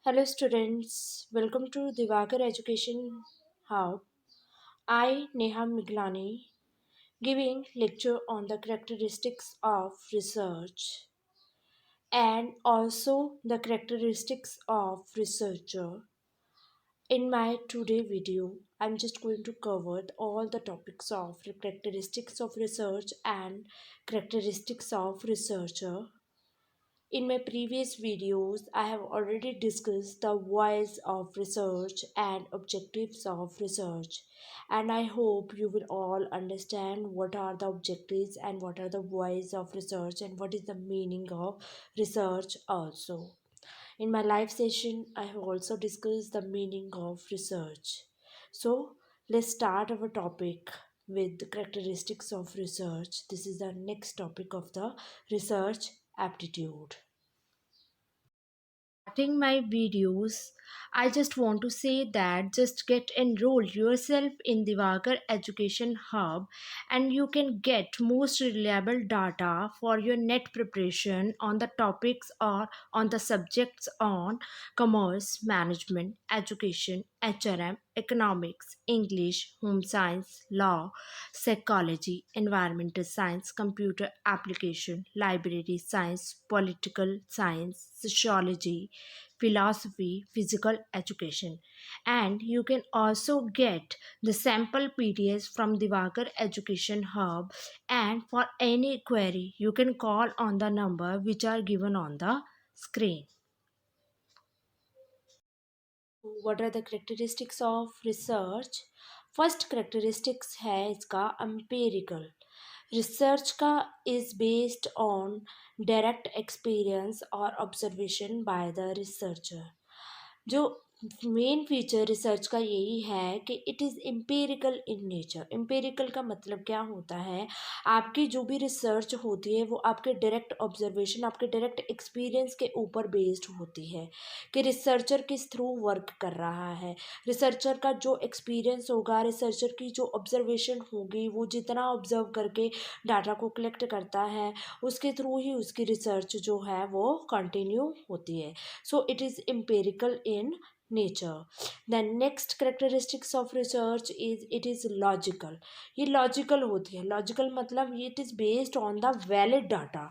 Hello students, welcome to Divakar Education Hub. I, Neha Miglani, giving lecture on the characteristics of research and also the characteristics of researcher. In my today video, I'm just going to cover all the topics of characteristics of research and characteristics of researcher. In my previous videos, I have already discussed the whys of research and objectives of research, and I hope you will all understand what are the objectives and what are the whys of research and what is the meaning of research also. In my live session, I have also discussed the meaning of research. So, let's start our topic with the characteristics of research. This is the next topic of the research aptitude. Starting my videos, I just want to say that just get enrolled yourself in the Divakar Education Hub and you can get most reliable data for your net preparation on the topics or on the subjects on commerce, management, education, HRM, economics, English, home science, law, psychology, environmental science, computer application, library science, political science, sociology, philosophy, physical education. And you can also get the sample PDFs from Divakar Education Hub. And for any query, you can call on the number which are given on the screen. What are the characteristics of research? First characteristics है इसका empirical. Research का is based on direct experience or observation by the researcher. जो main feature research का यही है कि it is empirical in nature. Empirical का मतलब क्या होता है? आपकी जो भी रिसर्च होती है वो आपके डायरेक्ट ऑब्जर्वेशन, आपके डायरेक्ट एक्सपीरियंस के ऊपर बेस्ड होती है कि रिसर्चर किस थ्रू वर्क कर रहा है. रिसर्चर का जो एक्सपीरियंस होगा, रिसर्चर की जो ऑब्जर्वेशन होगी, वो जितना ऑब्जर्व करके डाटा को कलेक्ट करता है उसके थ्रू ही उसकी रिसर्च जो है वो कंटिन्यू होती है. So it is empirical in nature. The next characteristics of research is it is logical. ये logical होती है. logical मतलब ये it is based on the valid data.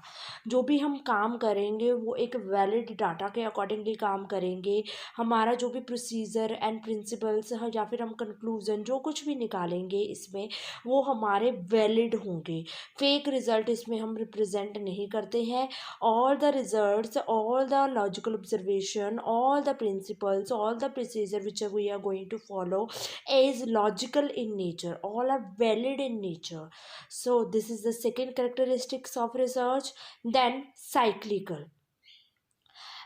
जो भी हम काम करेंगे वो एक valid data के accordingly काम करेंगे. हमारा जो भी procedure and principles है या फिर हम conclusion जो कुछ भी निकालेंगे इसमें वो हमारे valid होंगे. fake result इसमें हम represent नहीं करते हैं. all the results, all the logical observation, all the principles, all the procedure which we are going to follow is logical in nature, all are valid in nature. So this is the second characteristics of research. Then cyclical.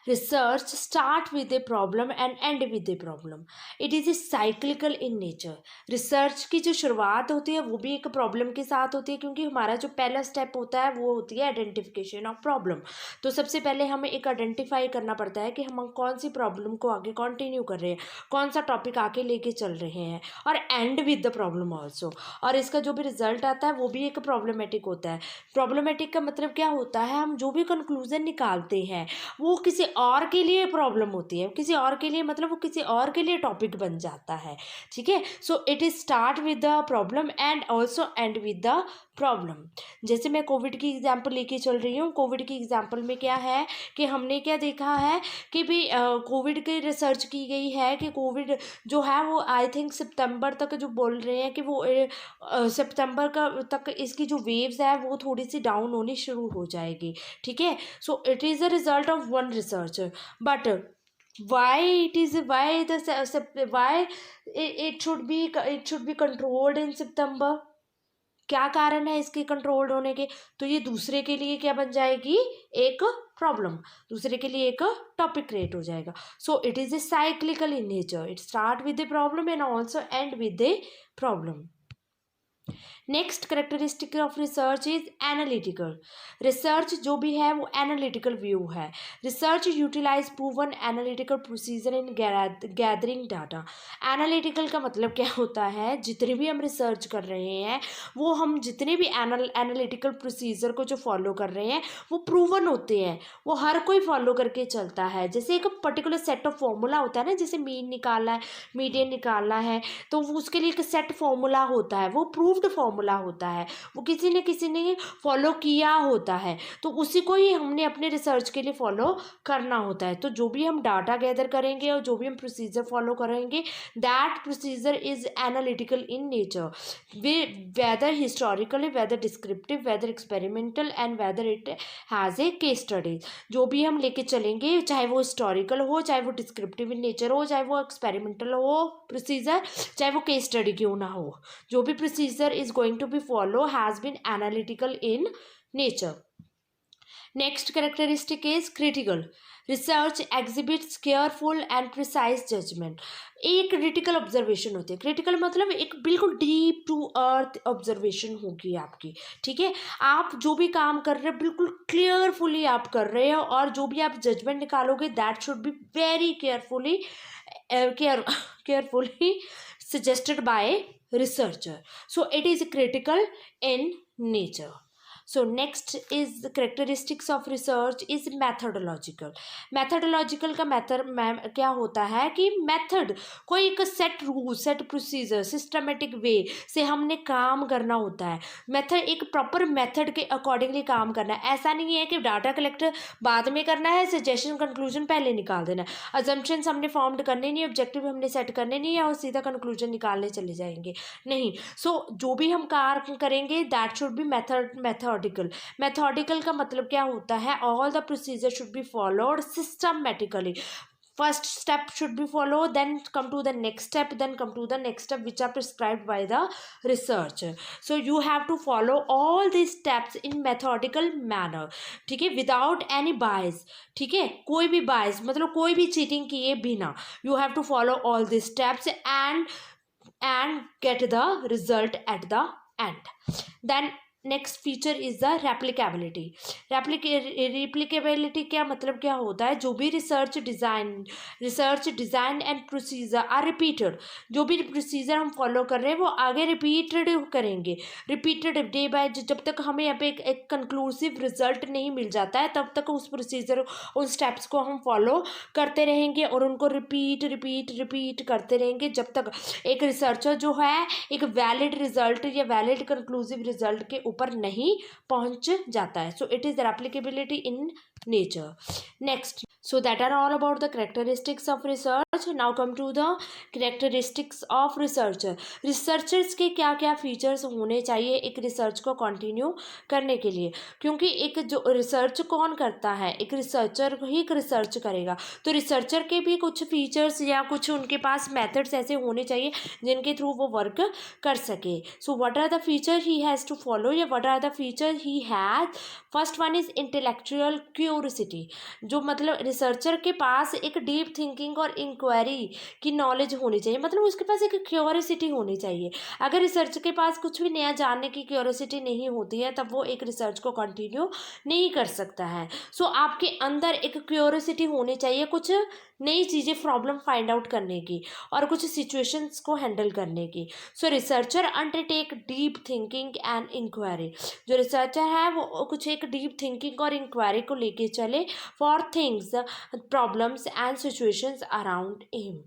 Research start with a problem and end with a problem. It is a cyclical in nature. Research की जो शुरुआत होती है वो भी एक problem के साथ होती है, क्योंकि हमारा जो पहला स्टेप होता है वो होती है आइडेंटिफिकेशन ऑफ प्रॉब्लम. तो सबसे पहले हमें एक आइडेंटिफाई करना पड़ता है कि हम कौन सी प्रॉब्लम को आगे कंटिन्यू कर रहे हैं, कौन सा टॉपिक आगे लेके चल रहे हैं, और and with the problem also. और इसका जो भी रिजल्ट आता है वो भी एक प्रॉब्लमेटिक होता है. प्रॉब्लमेटिक का मतलब क्या होता है? हम जो भी कंक्लूजन निकालते हैं वो किसी और के लिए प्रॉब्लम होती है, किसी और के लिए मतलब वो किसी और के लिए टॉपिक बन जाता है. ठीक है. So it is start with the problem and also end with the problem. जैसे मैं कोविड की एग्जाम्पल लेके चल रही हूँ. कोविड की एग्जाम्पल में क्या है कि हमने क्या देखा है कि भी कोविड की रिसर्च की गई है कि कोविड जो है वो आई थिंक सितंबर तक जो बोल रहे हैं कि वो सितंबर का तक इसकी जो वेव्स है वो थोड़ी सी डाउन होनी शुरू हो जाएगी. ठीक है. So it is a result of one researcher, but why it should be controlled in September. क्या कारण है इसके कंट्रोल्ड होने के? तो ये दूसरे के लिए क्या बन जाएगी? एक प्रॉब्लम, दूसरे के लिए एक टॉपिक क्रिएट हो जाएगा. So it is a cyclical in nature. It start with a problem and also end with a problem. Next characteristic of research is analytical. Research जो भी है वो एनालिटिकल व्यू है। Research utilize proven analytical procedure in gathering data. Analytical का मतलब क्या होता है, जितने भी हम रिसर्च कर रहे हैं वो हम जितने भी एनालिटिकल प्रोसीजर को जो फॉलो कर रहे हैं वो प्रूवन होते हैं, वो हर कोई फॉलो करके चलता है। जैसे एक पर्टिकुलर सेट ऑफ फॉर्मूला होता है ना, जैसे मीन निकालना है, मीडियन निकालना है, तो उसके लिए एक सेट फॉर्मूला होता है, वो प्रूव्ड फॉर्मूला होता है, वो किसी ने फॉलो किया होता है, तो उसी को ही हमने अपने रिसर्च के लिए फॉलो करना होता है। तो जो भी हम डाटा गैदर करेंगे और जो भी हम प्रोसीजर फॉलो करेंगे, that procedure is analytical in nature, whether historically, whether descriptive, whether experimental and whether it has a case study. जो भी हम लेके चलेंगे, चाहे वो हिस्टोरिकल हो, चाहे वो डिस्क्रिप्टिव इन नेचर हो, चाहे वो एक्सपेरिमेंटल हो प्रोसीजर, चाहे वो केस स्टडी क्यों ना हो, जो भी procedure is going to be follow has been analytical in nature. Next characteristic is critical. Research exhibits careful and precise judgement. एक क्रिटिकल ऑब्जर्वेशन होती है। क्रिटिकल मतलब एक बिल्कुल डीप टू अर्थ ऑब्जर्वेशन होगी आपकी, ठीक है। आप जो भी काम कर रहे हो बिल्कुल क्लियरफुली आप कर रहे हो, और जो भी आप जजमेंट निकालोगे that should be very carefully suggested by researcher. So it is critical in nature. So next is the characteristics of research is methodological. Methodological का मेथड क्या होता है कि मेथड, कोई एक set rule, set procedure, systematic way से हमने काम करना होता है। मेथड एक प्रॉपर मेथड के अकॉर्डिंगली काम करना है। ऐसा नहीं है कि डाटा कलेक्ट बाद में करना है, सजेशन कंक्लूजन पहले निकाल देना है, अजम्पशंस हमने फॉर्म्ड करने नहीं, ऑब्जेक्टिव हमने सेट करने नहीं है और सीधा कंक्लूजन निकालने चले जाएंगे, नहीं। सो जो भी हम कार्य करेंगे that should be methodical. Methodical का मतलब क्या होता है, all the procedure should be followed systematically. First step should be followed, then come to the next step, then come to the next step which are prescribed by the researcher. So you have to follow all these steps in methodical manner, ठीक है, without any bias, ठीक है, कोई भी bias मतलब कोई भी cheating किए बिना, you have to follow all these steps and get the result at the end. Then next feature is the replicability. Replicability क्या मतलब क्या होता है, जो भी research design and procedure are repeated, जो भी प्रोसीजर हम फॉलो कर रहे हैं वो आगे रिपीटेड करेंगे, रिपीटेड डे बाय, जब तक हमें यहाँ पे एक कंक्लूसिव रिजल्ट नहीं मिल जाता है तब तक उस प्रोसीजर, उन स्टेप्स को हम फॉलो करते रहेंगे और उनको रिपीट करते रहेंगे जब तक एक रिसर्चर जो है एक वैलिड रिजल्ट या वैलिड कंक्लूसिव रिजल्ट के ऊपर नहीं पहुंच जाता है। So it is applicability in nature. Next, so that are all about the characteristics of research. Now come to the characteristics of researcher. Researchers के क्या क्या फीचर्स होने चाहिए एक रिसर्च को कंटिन्यू करने के लिए, क्योंकि एक जो रिसर्च कौन करता है, एक रिसर्चर ही रिसर्च करेगा, तो रिसर्चर के भी कुछ फीचर्स या कुछ उनके पास मेथड्स ऐसे होने चाहिए जिनके थ्रू वो वर्क कर सके। So what are the feature he has to follow या what are the feature he has. First one is intellectual curiosity, जो मतलब रिसर्चर के पास एक डीप थिंकिंग और इंक्वायरी की नॉलेज होनी चाहिए, मतलब उसके पास एक क्यूरियोसिटी होनी चाहिए। अगर रिसर्च के पास कुछ भी नया जानने की क्यूरियोसिटी नहीं होती है तब वो एक रिसर्च को कंटिन्यू नहीं कर सकता है। सो आपके अंदर एक क्यूरियोसिटी होनी चाहिए कुछ नई चीज़ें, प्रॉब्लम फाइंड आउट करने की और कुछ सिचुएशंस को हैंडल करने की। So researcher undertake deep thinking and inquiry, जो रिसर्चर है वो कुछ एक डीप थिंकिंग और इंक्वायरी को लेके चले for things, problems and situations around him.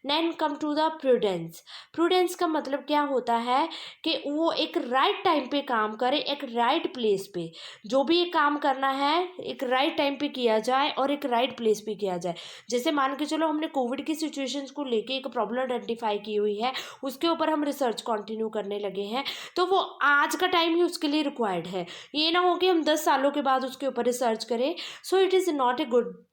Then come to the prudence. Prudence का मतलब क्या होता है कि वो एक राइट टाइम पे काम करे, एक राइट प्लेस पे, जो भी ये काम करना है एक राइट टाइम पे किया जाए और एक राइट प्लेस पे किया जाए। जैसे मान के चलो हमने कोविड की सिचुएशंस को लेके एक प्रॉब्लम आइडेंटिफाई की हुई है, उसके ऊपर हम रिसर्च कंटिन्यू करने लगे हैं, तो वो आज का टाइम ही उसके लिए रिक्वायर्ड है। ये ना हो कि हम 10 सालों के बाद उसके ऊपर रिसर्च करें। So it is not a good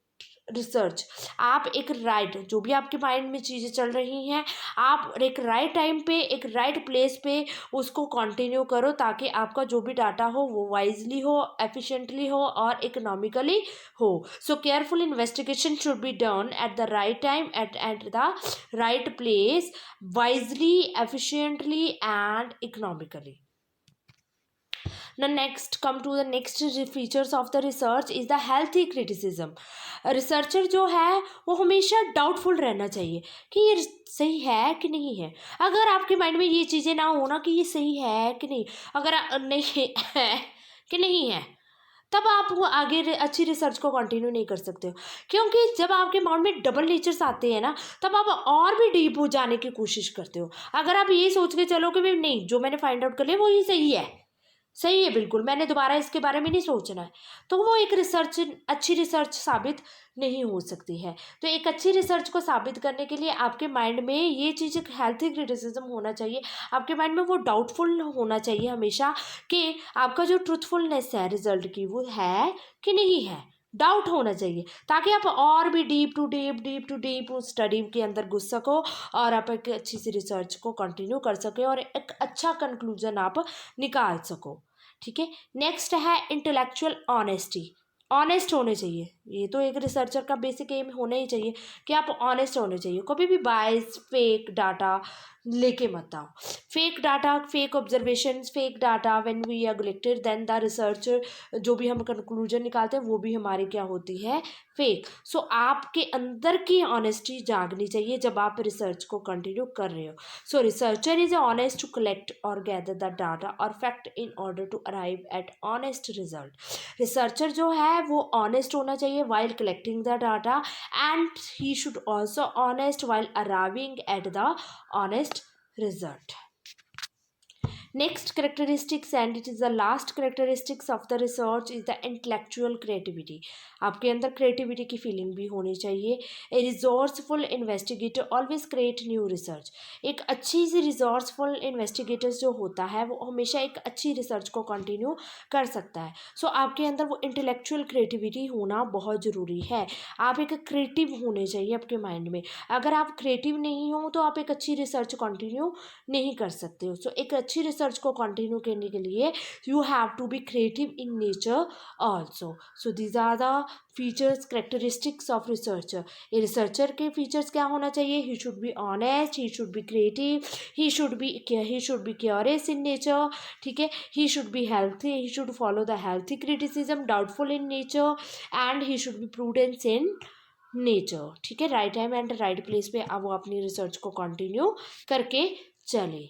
research, आप एक राइट, जो भी आपके माइंड में चीज़ें चल रही हैं, आप एक राइट टाइम पे एक राइट प्लेस पे उसको कंटिन्यू करो, ताकि आपका जो भी डाटा हो वो वाइजली हो, एफिशिएंटली हो और इकोनॉमिकली हो. So careful investigation should be done at the right time, at the right place, wisely, efficiently and economically. Now next, come to the next features of the research is the healthy criticism. Researcher जो है वो हमेशा doubtful रहना चाहिए कि ये सही है कि नहीं है. अगर आपके माइंड में ये चीज़ें ना हो ना कि ये सही है कि नहीं, अगर नहीं है कि नहीं है, तब आप वो आगे अच्छी रिसर्च को कंटिन्यू नहीं कर सकते हो. क्योंकि जब आपके माइंड में डबल नेचर्स आते हैं ना, तब आप और भी डीप हो जाने की कोशिश करते हो. अगर आप ये सोच के चलो कि भाई नहीं, जो मैंने फाइंड आउट कर लिया वो ही सही है, सही है बिल्कुल, मैंने दोबारा इसके बारे में नहीं सोचना है, तो वो एक रिसर्च, अच्छी रिसर्च साबित नहीं हो सकती है. तो एक अच्छी रिसर्च को साबित करने के लिए आपके माइंड में ये चीज़, एक हेल्थी क्रिटिसिज्म होना चाहिए. आपके माइंड में वो डाउटफुल होना चाहिए हमेशा कि आपका जो ट्रूथफुलनेस है रिजल्ट की, वो है कि नहीं है. डाउट होना चाहिए, ताकि आप और भी डीप स्टडी के अंदर घुस सको और आप एक अच्छी सी रिसर्च को कंटिन्यू कर सके और एक अच्छा कंक्लूजन आप निकाल सको. ठीक है. नेक्स्ट है इंटेलेक्चुअल ऑनेस्टी. ऑनेस्ट होने चाहिए, ये तो एक रिसर्चर का बेसिक एम होना ही चाहिए कि आप ऑनेस्ट होने चाहिए. कभी भी बायस, फेक डाटा लेके मत आओ. Fake data, fake observations, fake data when we are collected, then the researcher, जो भी हम कंक्लूजन निकालते हैं वो भी हमारी क्या होती है, फेक. सो आपके अंदर की ऑनेस्टी जागनी चाहिए जब आप रिसर्च को कंटिन्यू कर रहे हो. So researcher is honest to collect और गैदर द डाटा और fact in order to arrive at honest result. Researcher जो है वो ऑनेस्ट होना चाहिए while collecting the data, and he should also honest while arriving at the honest result. Next characteristics, and it is the last characteristics of the research, is the intellectual creativity. आपके अंदर creativity की feeling भी होनी चाहिए. A resourceful investigator always create new research. एक अच्छी सी resourceful investigators जो होता है वो हमेशा एक अच्छी रिसर्च को कंटिन्यू कर सकता है. सो आपके अंदर वो इंटेलेक्चुअल क्रिएटिविटी होना बहुत ज़रूरी है. आप एक क्रिएटिव होने चाहिए आपके माइंड में. अगर आप क्रिएटिव नहीं हो तो आप एक अच्छी रिसर्च कंटिन्यू नहीं कर सकते हो. सो एक अच्छी रिसर्च को कंटिन्यू करने के लिए you have to be creative in nature also. So these are the features, characteristics of researcher. ये रिसर्चर के फीचर्स क्या होना चाहिए? He should be honest, he should be creative, he should be curious in nature. ठीक है. He should be healthy, he should follow the healthy criticism, doubtful in nature, and he should be prudence in nature. ठीक है. Right time and right place पे अब वो अपनी research को continue करके चले.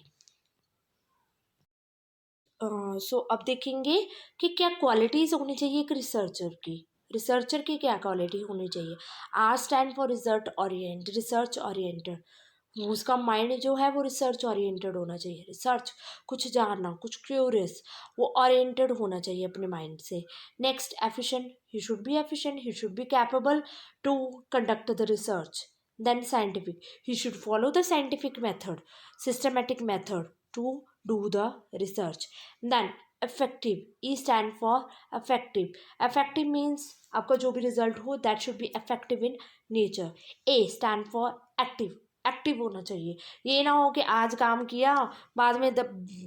सो अब देखेंगे कि क्या क्वालिटीज़ होनी चाहिए एक रिसर्चर की. रिसर्चर की क्या क्वालिटी होनी चाहिए? R stand for research oriented. उसका माइंड जो है वो रिसर्च ओरिएंटेड होना चाहिए. रिसर्च, कुछ जानना, कुछ क्यूरियस, वो ओरिएंटेड होना चाहिए अपने माइंड से. Next, efficient. He should be efficient, he should be capable to conduct the research. Then scientific. He should follow the scientific method, systematic method to do the research. Then effective, E stand for effective. Effective means आपका जो भी result हो that should be effective in nature. A stand for active. Active होना चाहिए. ये ना हो कि आज काम किया, बाद में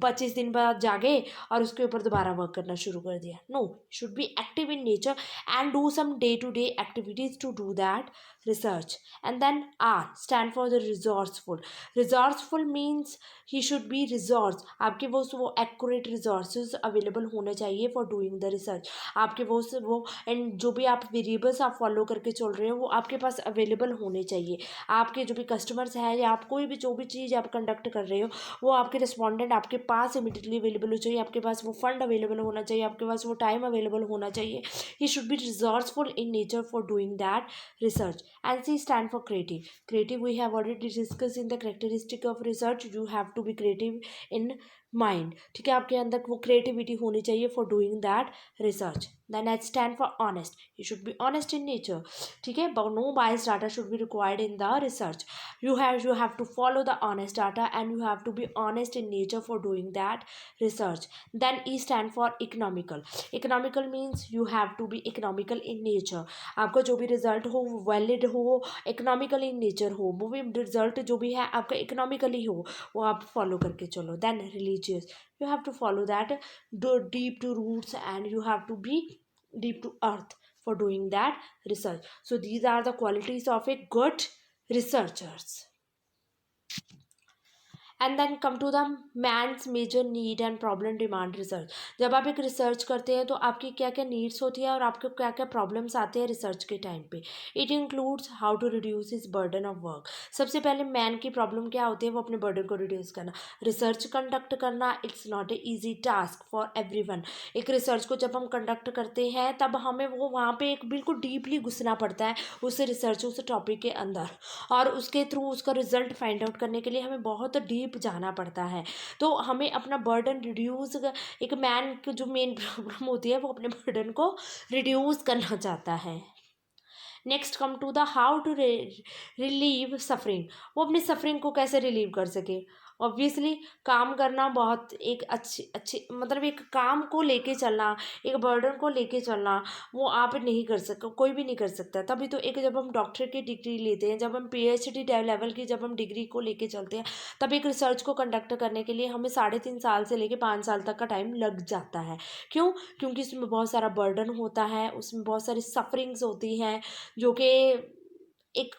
25 दिन बाद जागे और उसके ऊपर दोबारा वर्क करना शुरू कर दिया. No, should be active in nature and do some day to day activities to do that research. And then R stand for the resourceful. Resourceful means he should be resource. आपके वो accurate resources available होने चाहिए for doing the research. आपके वो and जो भी आप variables आप फॉलो करके चल रहे हो वो आपके पास अवेलेबल होने चाहिए. आपके जो भी कस्टमर्स हैं या आप कोई भी जो भी चीज़ आप कंडक्ट कर रहे हो वो आपके रिस्पॉन्डेंट आपके पास इमीडिएटली अवेलेबल हो चाहिए. आपके पास वो फंड अवेलेबल होना चाहिए, आपके पास वो टाइम अवेलेबल होना चाहिए. He should B resourceful in nature for doing that research. And C stand for creative. Creative we have already discussed in the characteristic of research. You have to be creative in mind, ठीक है, आपके अंदर वो creativity होनी चाहिए for doing that research. Then H stand for honest, you should be honest in nature, ठीक है, but no bias data should be required in the research. You have to follow the honest data and you have to be honest in nature for doing that research. Then E stand for economical. Economical means you have to be economical in nature. आपका जो भी result हो वो valid हो, economical in nature हो, वो भी result जो भी है आपका इकोनॉमिकली हो, वो आप फॉलो करके चलो. Then religious, you have to follow that deep to roots and you have to be deep to earth for doing that research. So these are the qualities of a good researchers. And then come to the man's major need and problem demand research. जब आप एक research करते हैं तो आपकी क्या क्या needs होती है और आपके क्या क्या प्रॉब्लम्स आते हैं रिसर्च के टाइम पे. It includes how to reduce his burden of work. सबसे पहले मैन की प्रॉब्लम क्या होती है, वो अपने बर्डन को रिड्यूस करना. रिसर्च कंडक्ट करना it's not a easy task for everyone. एक रिसर्च को जब हम कंडक्ट करते हैं तब हमें वो वहाँ पे एक बिल्कुल डीपली घुसना पड़ता है उस रिसर्च उस टॉपिक के अंदर, और उसके थ्रू उसका रिजल्ट फाइंड आउट करने के लिए हमें बहुत डीप जाना पड़ता है. तो हमें अपना बर्डन रिड्यूस, एक मैन की जो मेन प्रॉब्लम होती है वो अपने बर्डन को रिड्यूस करना चाहता है. Next come to the how to relieve suffering. वो अपनी सफरिंग को कैसे रिलीव कर सके. ऑब्वियसली काम करना बहुत एक अच्छी अच्छी मतलब एक काम को लेके चलना, एक बर्डन को लेके चलना, वो आप नहीं कर सकते, कोई भी नहीं कर सकता. तभी तो एक जब हम डॉक्टर की डिग्री लेते हैं, जब हम PhD लेवल की जब हम डिग्री को लेके चलते हैं, तब एक रिसर्च को कंडक्ट करने के लिए हमें 3.5 साल से लेके 5 साल तक का टाइम लग जाता है. क्यों? क्योंकि उसमें बहुत सारा बर्डन होता है, उसमें बहुत सारी सफरिंग्स होती हैं जो कि एक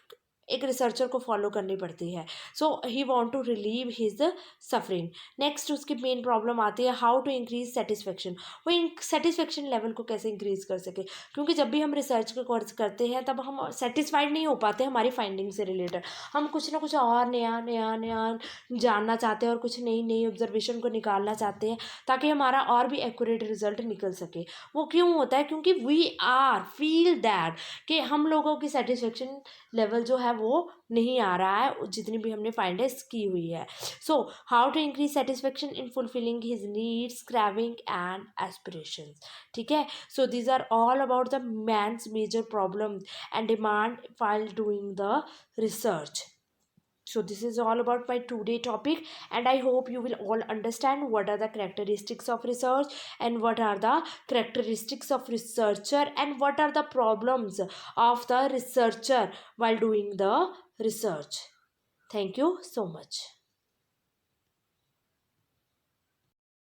एक रिसर्चर को फॉलो करनी पड़ती है. So he want to relieve his suffering. Next उसकी मेन प्रॉब्लम आती है हाउ टू इंक्रीज सेटिस्फेक्शन. वो सेटिस्फेक्शन लेवल को कैसे इंक्रीज कर सके, क्योंकि जब भी हम रिसर्च का कोर्स करते हैं तब हम सेटिस्फाइड नहीं हो पाते हमारी फाइंडिंग से रिलेटेड. हम कुछ ना कुछ और नया नया नया जानना चाहते हैं और कुछ नई नई ऑब्जर्वेशन को निकालना चाहते हैं ताकि हमारा और भी एक्यूरेट रिजल्ट निकल सके. वो क्यों होता है? क्योंकि वी आर फील दैट कि हम लोगों की सेटिस्फेक्शन लेवल जो है वो नहीं आ रहा है जितनी भी हमने फाइंडेंस की हुई है. So how to increase satisfaction in fulfilling his needs, craving and aspirations. ठीक है. So these are all about the man's major problem and demand while doing the research. So this is all about my today topic, and I hope you will all understand what are the characteristics of research and what are the characteristics of researcher and what are the problems of the researcher while doing the research. Thank you so much.